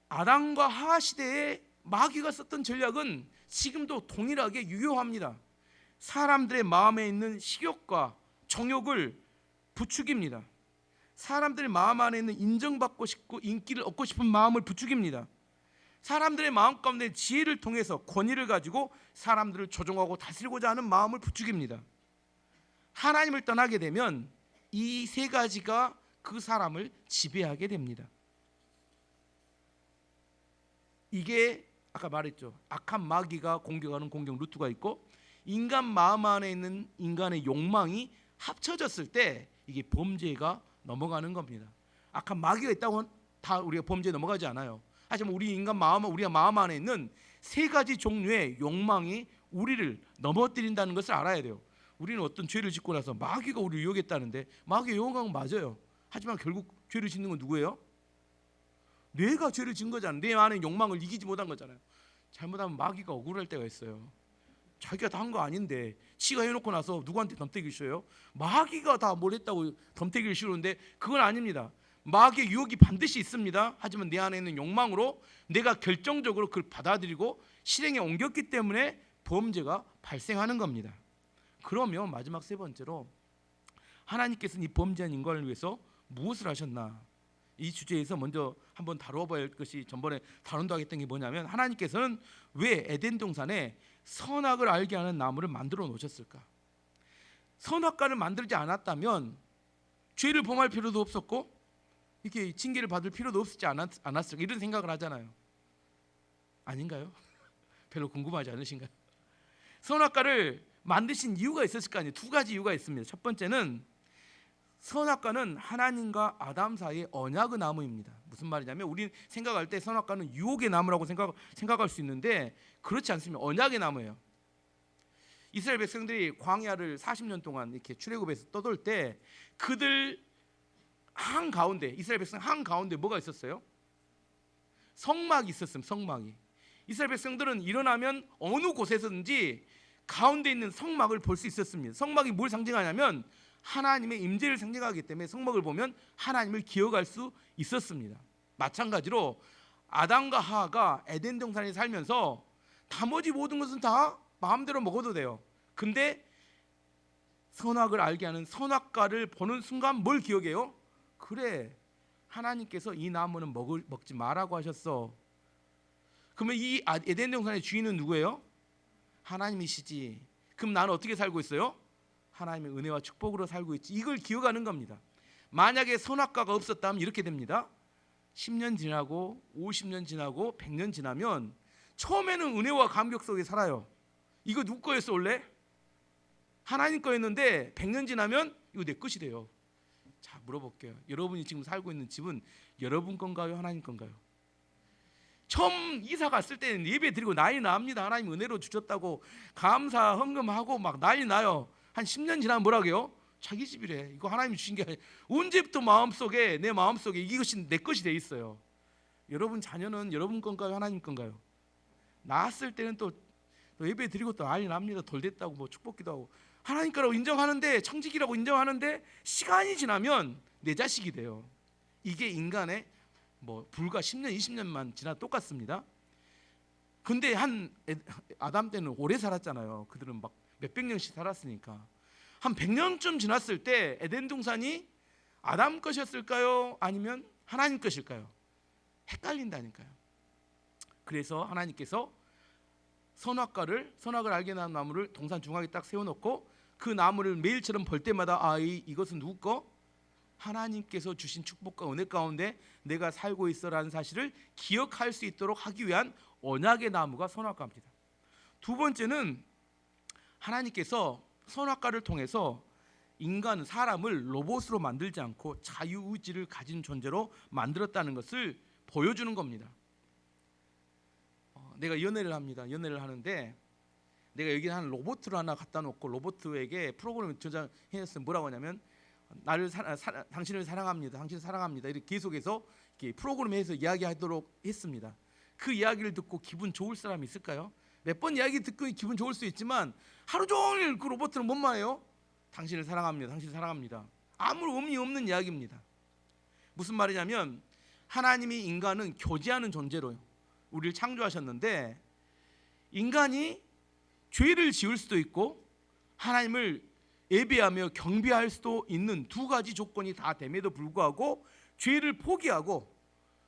아담과 하와 시대에 마귀가 썼던 전략은 지금도 동일하게 유효합니다. 사람들의 마음에 있는 식욕과 정욕을 부추깁니다. 사람들의 마음 안에 있는 인정받고 싶고 인기를 얻고 싶은 마음을 부추깁니다. 사람들의 마음 가운데 지혜를 통해서 권위를 가지고 사람들을 조종하고 다스리고자 하는 마음을 부추깁니다. 하나님을 떠나게 되면 이 세 가지가 그 사람을 지배하게 됩니다. 이게 아까 말했죠. 악한 마귀가 공격하는 공격 루트가 있고 인간 마음 안에 있는 인간의 욕망이 합쳐졌을 때 이게 범죄가 넘어가는 겁니다. 악한 마귀가 있다고 다 우리가 범죄에 넘어가지 않아요. 하지만 우리가 마음 안에 있는 세 가지 종류의 욕망이 우리를 넘어뜨린다는 것을 알아야 돼요. 우리는 어떤 죄를 짓고 나서 마귀가 우리를 유혹했다는데 마귀의 유혹은 맞아요. 하지만 결국 죄를 짓는 건 누구예요? 뇌가 죄를 짓는 거잖아요. 내 안에 욕망을 이기지 못한 거잖아요. 잘못하면 마귀가 억울할 때가 있어요. 자기가 다 한 거 아닌데 지가 해놓고 나서 누구한테 덤태기를 씌워요? 마귀가 다 뭘 했다고 덤태기를 씌우는데 그건 아닙니다. 마귀의 유혹이 반드시 있습니다. 하지만 내 안에 있는 욕망으로 내가 결정적으로 그걸 받아들이고 실행에 옮겼기 때문에 범죄가 발생하는 겁니다. 그러면 마지막 세 번째로 하나님께서는 이 범죄한 인간을 위해서 무엇을 하셨나? 이 주제에서 먼저 한번 다뤄봐야 할 것이 전번에 다룬다고 했던 게 뭐냐면 하나님께서는 왜 에덴 동산에 선악을 알게 하는 나무를 만들어 놓으셨을까? 선악과를 만들지 않았다면 죄를 범할 필요도 없었고 이렇게 징계를 받을 필요도 없지 않았을까? 이런 생각을 하잖아요. 아닌가요? 별로 궁금하지 않으신가요? 선악과를 만드신 이유가 있었을 거 아니에요. 두 가지 이유가 있습니다. 첫 번째는 선악과는 하나님과 아담 사이의 언약의 나무입니다. 무슨 말이냐면 우리는 생각할 때 선악과는 유혹의 나무라고 생각할 수 있는데 그렇지 않습니다. 언약의 나무예요. 이스라엘 백성들이 광야를 40년 동안 이렇게 출애굽에서 떠돌 때 그들 한가운데 이스라엘 백성 한가운데 뭐가 있었어요? 성막이 있었음. 성막이. 이스라엘 백성들은 일어나면 어느 곳에서든지 가운데 있는 성막을 볼 수 있었습니다. 성막이 뭘 상징하냐면 하나님의 임재를 상징하기 때문에 성막을 보면 하나님을 기억할 수 있었습니다. 마찬가지로 아담과 하와가 에덴 동산에 살면서 나머지 모든 것은 다 마음대로 먹어도 돼요. 근데 선악을 알게 하는 선악과를 보는 순간 뭘 기억해요? 그래, 하나님께서 이 나무는 먹지 말라고 하셨어. 그러면 이 에덴 동산의 주인은 누구예요? 하나님이시지. 그럼 나는 어떻게 살고 있어요? 하나님의 은혜와 축복으로 살고 있지. 이걸 기억하는 겁니다. 만약에 선악과가 없었다면 이렇게 됩니다. 10년 지나고 50년 지나고 100년 지나면 처음에는 은혜와 감격 속에 살아요. 이거 누구 거였어 원래? 하나님 거였는데 100년 지나면 이거 내 것이 돼요. 자, 물어볼게요. 여러분이 지금 살고 있는 집은 여러분 건가요? 하나님 건가요? 처음 이사 갔을 때는 예배 드리고 난리 납니다. 하나님 은혜로 주셨다고 감사 헌금하고 막 난리 나요. 한 10년 지나면 뭐라고요? 자기 집이래. 이거 하나님이 주신 게 아니라 언제부터 마음속에 내 마음속에 이것이 내 것이 돼 있어요. 여러분 자녀는 여러분 건가요? 하나님 건가요? 낳았을 때는 또 예배 드리고 또 난리 납니다. 덜 됐다고 뭐 축복기도 하고 하나님 거라고 인정하는데 청지기라고 인정하는데 시간이 지나면 내 자식이 돼요. 이게 인간의 뭐 불과 10년 20년만 지나 똑같습니다. 근데 아담 때는 오래 살았잖아요. 그들은 막 몇백 년씩 살았으니까 한 100년쯤 지났을 때 에덴 동산이 아담 것이었을까요? 아니면 하나님 것일까요? 헷갈린다니까요. 그래서 하나님께서 선악을 알게 하는 나무를 동산 중앙에 딱 세워놓고 그 나무를 매일처럼 볼 때마다 이것은 누구 거? 하나님께서 주신 축복과 은혜 가운데 내가 살고 있어라는 사실을 기억할 수 있도록 하기 위한 언약의 나무가 선악과입니다. 두 번째는 하나님께서 선악과를 통해서 사람을 로봇으로 만들지 않고 자유의지를 가진 존재로 만들었다는 것을 보여주는 겁니다. 내가 연애를 합니다. 연애를 하는데 내가 여기 한 로봇을 하나 갖다 놓고 로봇에게 프로그램을 저장해서 뭐라고 하냐면 당신을 사랑합니다. 당신을 사랑합니다. 이렇게 계속해서 이렇게 프로그램에서 이야기하도록 했습니다. 그 이야기를 듣고 기분 좋을 사람이 있을까요? 몇 번 이야기 듣고 기분 좋을 수 있지만 하루 종일 그 로봇은 뭔 말이에요? 당신을 사랑합니다. 당신을 사랑합니다. 아무 의미 없는 이야기입니다. 무슨 말이냐면 하나님이 인간은 교제하는 존재로 우리를 창조하셨는데 인간이 죄를 지을 수도 있고 하나님을 예배하며 경배할 수도 있는 두 가지 조건이 다 됨에도 불구하고 죄를 포기하고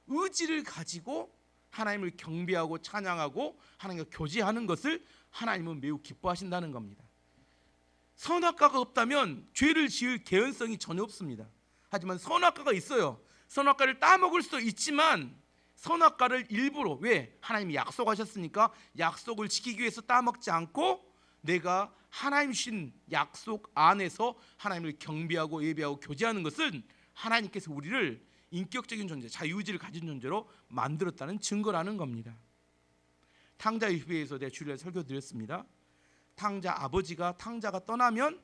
의지를 가지고 하나님을 경배하고 찬양하고 하나님과 교제하는 것을 하나님은 매우 기뻐하신다는 겁니다. 선악과가 없다면 죄를 지을 개연성이 전혀 없습니다. 하지만 선악과가 있어요. 선악과를 따먹을 수도 있지만 선악과를 일부러 왜? 하나님이 약속하셨으니까 약속을 지키기 위해서 따먹지 않고 내가 하나님 주신 약속 안에서 하나님을 경배하고 예배하고 교제하는 것은 하나님께서 우리를 인격적인 존재, 자유의지를 가진 존재로 만들었다는 증거라는 겁니다. 탕자의 후예에서 내가 주일에 설교드렸습니다. 아버지가 탕자가 떠나면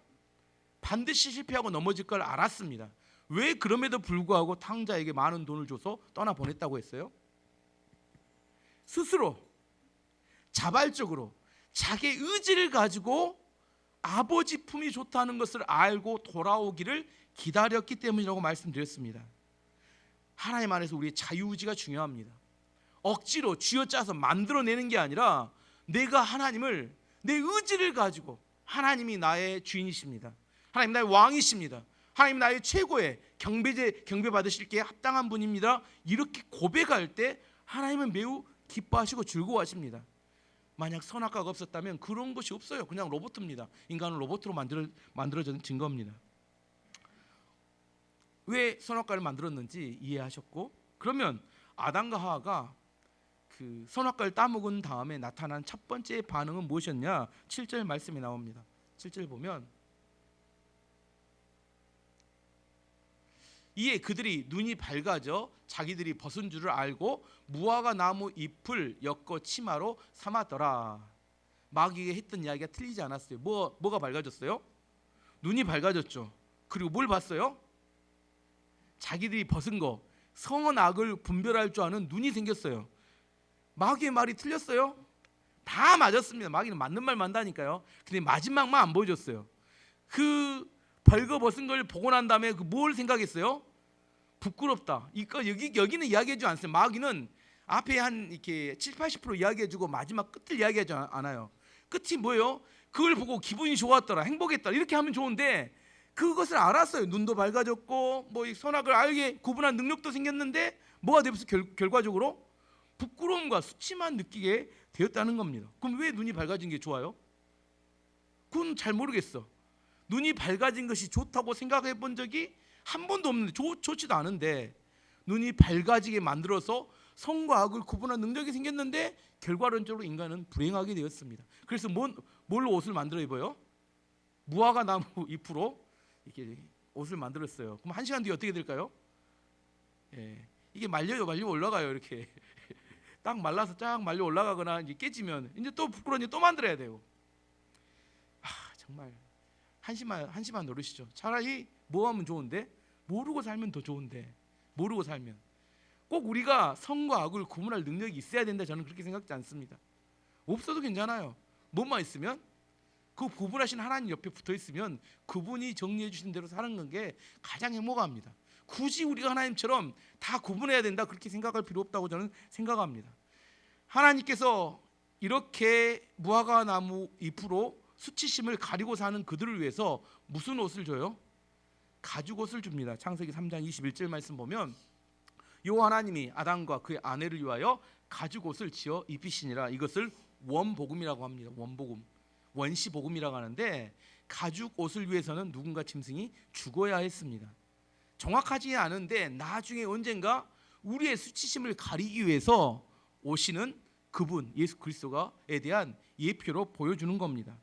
반드시 실패하고 넘어질 걸 알았습니다. 왜 그럼에도 불구하고 탕자에게 많은 돈을 줘서 떠나보냈다고 했어요? 스스로 자발적으로 자기의 의지를 가지고 아버지 품이 좋다는 것을 알고 돌아오기를 기다렸기 때문이라고 말씀드렸습니다. 하나님 안에서 우리의 자유의지가 중요합니다. 억지로 쥐어짜서 만들어내는 게 아니라 내가 하나님을 내 의지를 가지고 하나님이 나의 주인이십니다. 하나님 나의 왕이십니다. 하나님 나의 최고의 경배 받으실 게 합당한 분입니다. 이렇게 고백할 때 하나님은 매우 기뻐하시고 즐거워하십니다. 만약 선악과가 없었다면 그런 것이 없어요. 그냥 로봇입니다. 인간은 로봇으로 만들어진 겁니다. 왜 선악과를 만들었는지 이해하셨고, 그러면 아담과 하와가 그 선악과를 따먹은 다음에 나타난 첫 번째 반응은 무엇이었냐? 7절 말씀이 나옵니다. 7절 보면 이에 그들이 눈이 밝아져 자기들이 벗은 줄을 알고 무화과 나무 잎을 엮어 치마로 삼았더라. 마귀가 했던 이야기가 틀리지 않았어요. 뭐가 밝아졌어요? 눈이 밝아졌죠. 그리고 뭘 봤어요? 자기들이 벗은 거, 선악을 분별할 줄 아는 눈이 생겼어요. 마귀의 말이 틀렸어요? 다 맞았습니다. 마귀는 맞는 말 만다니까요. 근데 마지막만 안 보여줬어요. 그 벌거벗은 걸 보고 난 다음에 뭘 생각했어요? 부끄럽다. 여기는 이야기해주지 않습니다. 마귀는 앞에 한 이렇게 70-80% 이야기해주고 마지막 끝을 이야기하지 않아요. 끝이 뭐예요? 그걸 보고 기분이 좋았더라, 행복했더라, 이렇게 하면 좋은데 그것을 알았어요. 눈도 밝아졌고 뭐 선악을 알게 구분한 능력도 생겼는데 뭐가 되면서 결과적으로 부끄러움과 수치만 느끼게 되었다는 겁니다. 그럼 왜 눈이 밝아진 게 좋아요? 그건 잘 모르겠어. 눈이 밝아진 것이 좋다고 생각해 본 적이 한 번도 없는데, 좋지도 않은데 눈이 밝아지게 만들어서 선과 악을 구분한 능력이 생겼는데 결과론적으로 인간은 불행하게 되었습니다. 그래서 뭘로 옷을 만들어 입어요? 무화과 나무 잎으로 이렇게 옷을 만들었어요. 그럼 1시간 뒤에 어떻게 될까요? 이게 말려 올라가요. 이렇게 딱 말라서 쫙 말려 올라가거나 이제 깨지면 이제 또 부끄러우니 또 만들어야 되고. 정말 한심한 노릇이죠. 차라리 뭐 하면 좋은데? 모르고 살면 더 좋은데. 모르고 살면 꼭 우리가 선과 악을 구분할 능력이 있어야 된다, 저는 그렇게 생각지 않습니다. 없어도 괜찮아요. 뭐만 있으면, 그 구분하신 하나님 옆에 붙어 있으면 그분이 정리해 주신 대로 사는 게 가장 행복합니다. 굳이 우리가 하나님처럼 다 구분해야 된다, 그렇게 생각할 필요 없다고 저는 생각합니다. 하나님께서 이렇게 무화과 나무 잎으로 수치심을 가리고 사는 그들을 위해서 무슨 옷을 줘요? 가죽 옷을 줍니다. 창세기 3장 21절 말씀 보면 여호와 하나님이 아담과 그의 아내를 위하여 가죽 옷을 지어 입히시니라. 이것을 원복음이라고 합니다. 원복음, 원시복음이라고 하는데, 가죽 옷을 위해서는 누군가 짐승이 죽어야 했습니다. 정확하지 않은데 나중에 언젠가 우리의 수치심을 가리기 위해서 오시는 그분 예수 그리스도에 대한 예표로 보여주는 겁니다.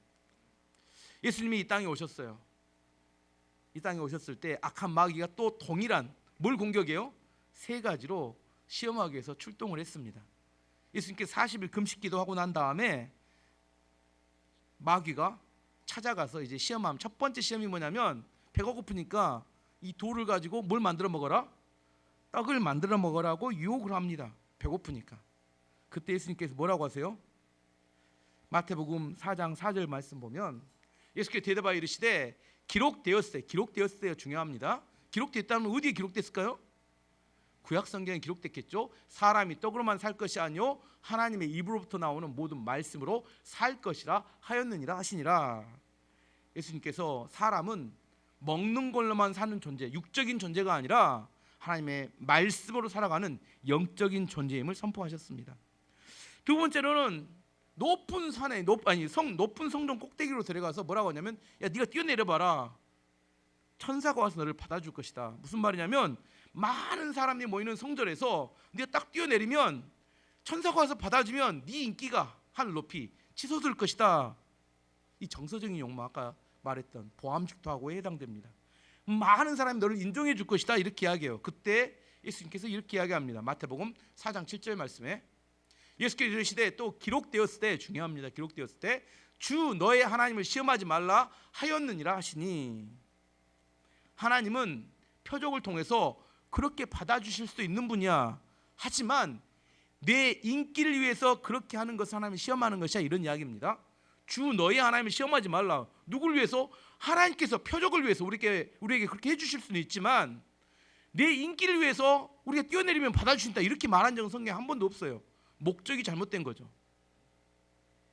예수님이 이 땅에 오셨어요. 이 땅에 오셨을 때 악한 마귀가 또 동일한 뭘 공격해요? 3가지로 시험하기 위해서 출동을 했습니다. 예수님께서 40일 금식 기도하고 난 다음에 마귀가 찾아가서 이제 시험함, 첫 번째 시험이 뭐냐면, 배가 고프니까 이 돌을 가지고 뭘 만들어 먹어라? 떡을 만들어 먹으라고 유혹을 합니다. 배고프니까. 그때 예수님께서 뭐라고 하세요? 마태복음 4장 4절 말씀 보면 예수께서 대답하여 이르시되 기록되었어요. 중요합니다. 기록됐다면 어디에 기록됐을까요? 구약 성경에 기록됐겠죠. 사람이 떡으로만 살 것이 아니요 하나님의 입으로부터 나오는 모든 말씀으로 살 것이라 하였느니라 하시니라. 예수님께서 사람은 먹는 걸로만 사는 존재, 육적인 존재가 아니라 하나님의 말씀으로 살아가는 영적인 존재임을 선포하셨습니다. 두 번째로는 높은 산에 높은 성전 꼭대기로 들어가서 뭐라고 하냐면, 야, 네가 뛰어내려봐라. 천사가 와서 너를 받아줄 것이다. 무슨 말이냐면, 많은 사람이 모이는 성전에서 네가 딱 뛰어내리면 천사가 와서 받아주면 네 인기가 하늘 높이 치솟을 것이다. 이 정서적인 욕망, 아까 말했던 보암식토하고에 해당됩니다. 많은 사람이 너를 인정해 줄 것이다, 이렇게 이야기해요. 그때 예수님께서 이렇게 이야기합니다. 마태복음 4장 7절 말씀에 예수께서 이르시되 또 기록되었을 때, 중요합니다. 기록되었을 때 주 너의 하나님을 시험하지 말라 하였느니라 하시니. 하나님은 표적을 통해서 그렇게 받아주실 수도 있는 분이야. 하지만 내 인기를 위해서 그렇게 하는 것을 하나님이 시험하는 것이야, 이런 이야기입니다. 주 너희 하나님을 시험하지 말라. 누굴 위해서? 하나님께서 표적을 위해서 우리에게 그렇게 해주실 수는 있지만 내 인기를 위해서 우리가 뛰어내리면 받아주신다, 이렇게 말한 적은 성경에 한 번도 없어요. 목적이 잘못된 거죠.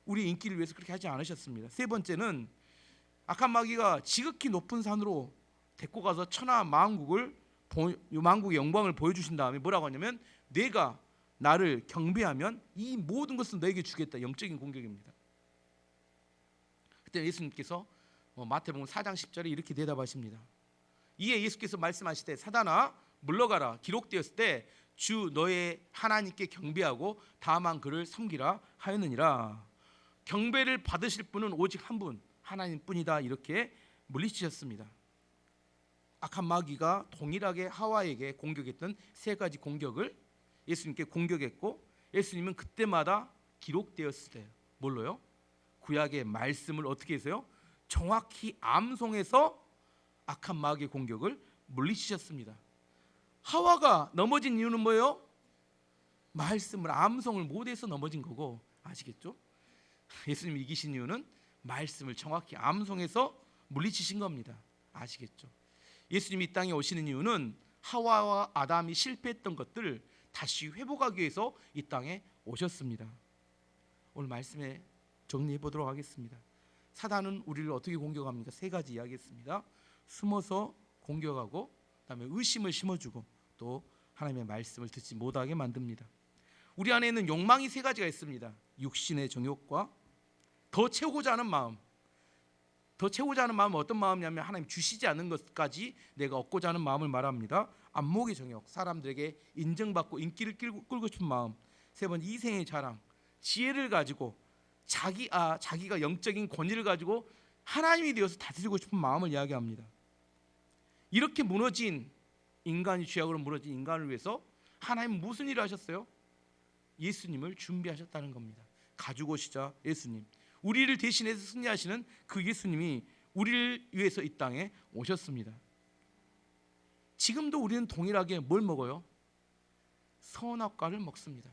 우리 인기를 위해서 그렇게 하지 않으셨습니다. 세 번째는 악한 마귀가 지극히 높은 산으로 데리고 가서 천하 만국의 영광을 보여주신 다음에 뭐라고 하냐면, 내가 나를 경배하면 이 모든 것을 너에게 주겠다. 영적인 공격입니다. 그때 예수님께서 마태복음 4장 10절에 이렇게 대답하십니다. 이에 예수께서 말씀하시되 사단아 물러가라. 기록되었을 때 주 너의 하나님께 경배하고 다만 그를 섬기라 하였느니라. 경배를 받으실 분은 오직 한 분, 하나님뿐이다. 이렇게 물리치셨습니다. 악한 마귀가 동일하게 하와에게 공격했던 세 가지 공격을 예수님께 공격했고, 예수님은 그때마다 기록되었을 때 뭘로요? 구약의 말씀을 어떻게 해서요? 정확히 암송해서 악한 마귀의 공격을 물리치셨습니다. 하와가 넘어진 이유는 뭐예요? 말씀을 암송을 못해서 넘어진 거고, 아시겠죠? 예수님이 이기신 이유는 말씀을 정확히 암송해서 물리치신 겁니다. 아시겠죠? 예수님이 이 땅에 오시는 이유는 하와와 아담이 실패했던 것들을 다시 회복하기 위해서 이 땅에 오셨습니다. 오늘 말씀에 정리해 보도록 하겠습니다. 사단은 우리를 어떻게 공격합니까? 세 가지 이야기했습니다. 숨어서 공격하고, 그다음에 의심을 심어주고, 또 하나님의 말씀을 듣지 못하게 만듭니다. 우리 안에 있는 욕망이 세 가지가 있습니다. 육신의 정욕과 더 채우고자 하는 마음. 더 채우고자 하는 마음은 어떤 마음이냐면 하나님 주시지 않는 것까지 내가 얻고자 하는 마음을 말합니다. 안목의 정욕, 사람들에게 인정받고 인기를 끌고 싶은 마음. 세 번째, 이생의 자랑, 지혜를 가지고 자기가 영적인 권위를 가지고 하나님이 되어서 다스리고 싶은 마음을 이야기합니다. 이렇게 무너진 인간이, 죄악으로 무너진 인간을 위해서 하나님은 무슨 일을 하셨어요? 예수님을 준비하셨다는 겁니다. 가지고 오시자 예수님, 우리를 대신해서 승리하시는 그 예수님이 우리를 위해서 이 땅에 오셨습니다. 지금도 우리는 동일하게 뭘 먹어요? 선악과를 먹습니다.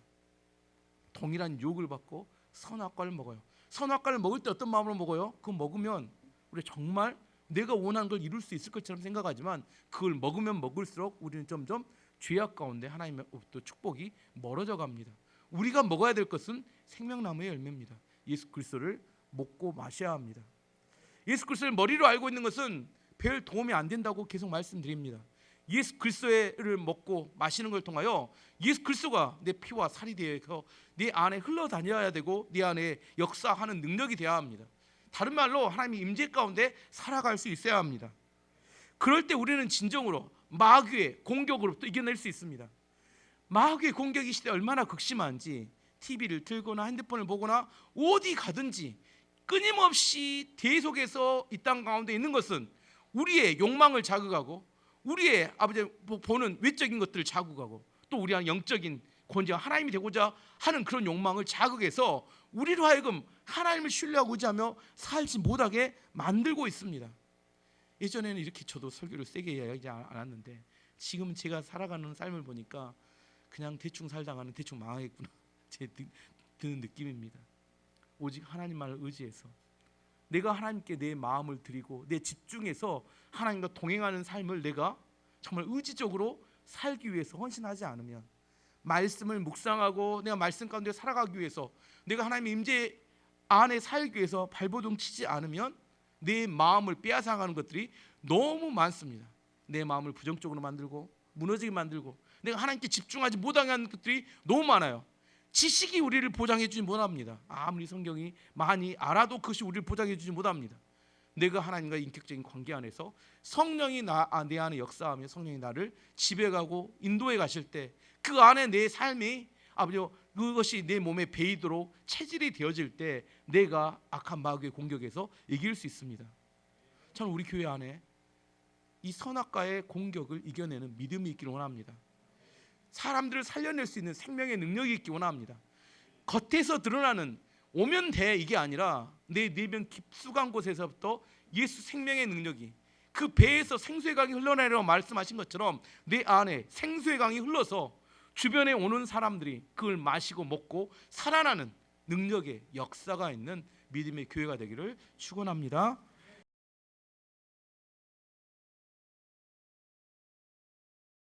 동일한 유혹을 받고 선악과를 먹어요. 선악과를 먹을 때 어떤 마음으로 먹어요? 그거 먹으면 우리 정말 내가 원하는 걸 이룰 수 있을 것처럼 생각하지만 그걸 먹으면 먹을수록 우리는 점점 죄악 가운데 하나님으로부터 축복이 멀어져 갑니다. 우리가 먹어야 될 것은 생명나무의 열매입니다. 예수 그리스도를 먹고 마셔야 합니다. 예수 그리스도를 머리로 알고 있는 것은 별 도움이 안 된다고 계속 말씀드립니다. 예수 그리스도를 먹고 마시는 걸 통하여 예수 그리스도가 내 피와 살이 되어서 내 안에 흘러다녀야 되고 내 안에 역사하는 능력이 되어야 합니다. 다른 말로 하나님의 임재 가운데 살아갈 수 있어야 합니다. 그럴 때 우리는 진정으로 마귀의 공격으로부터 이겨낼 수 있습니다. 마귀의 공격이 시대 얼마나 극심한지 TV를 틀거나 핸드폰을 보거나 어디 가든지 끊임없이 계속해서 이 땅 가운데 있는 것은 우리의 욕망을 자극하고 우리의 아버지 보는 외적인 것들을 자극하고 또 우리 안에 영적인 권위와 하나님이 되고자 하는 그런 욕망을 자극해서 우리로 하여금 하나님을 신뢰하고자 하며 살지 못하게 만들고 있습니다. 예전에는 이렇게 저도 설교를 세게 이야기하지 않았는데 지금 제가 살아가는 삶을 보니까 그냥 대충 살다가는 대충 망하겠구나 제 드는 느낌입니다. 오직 하나님만을 의지해서 내가 하나님께 내 마음을 드리고 내 집중해서 하나님과 동행하는 삶을 내가 정말 의지적으로 살기 위해서 헌신하지 않으면, 말씀을 묵상하고 내가 말씀 가운데 살아가기 위해서, 내가 하나님의 임재 안에 살기 위해서 발버둥 치지 않으면 내 마음을 빼앗아가는 것들이 너무 많습니다. 내 마음을 부정적으로 만들고 무너지게 만들고 내가 하나님께 집중하지 못하게 하는 것들이 너무 많아요. 지식이 우리를 보장해 주지 못합니다. 아무리 성경이 많이 알아도 그것이 우리를 보장해 주지 못합니다. 내가 하나님과 인격적인 관계 안에서 성령이 내 안에 역사하며 성령이 나를 지배하고 인도해 가실 때 그 안에 내 삶이 아버지 그것이 내 몸에 배이도록 체질이 되어질 때 내가 악한 마귀의 공격에서 이길 수 있습니다. 저는 우리 교회 안에 이 선악과의 공격을 이겨내는 믿음이 있기를 원합니다. 사람들을 살려낼 수 있는 생명의 능력이 있기 원합니다. 겉에서 드러나는 오면 돼 이게 아니라 내 내면 깊숙한 곳에서부터 예수 생명의 능력이, 그 배에서 생수의 강이 흘러내리라고 말씀하신 것처럼 내 안에 생수의 강이 흘러서 주변에 오는 사람들이 그걸 마시고 먹고 살아나는 능력의 역사가 있는 믿음의 교회가 되기를 축원합니다.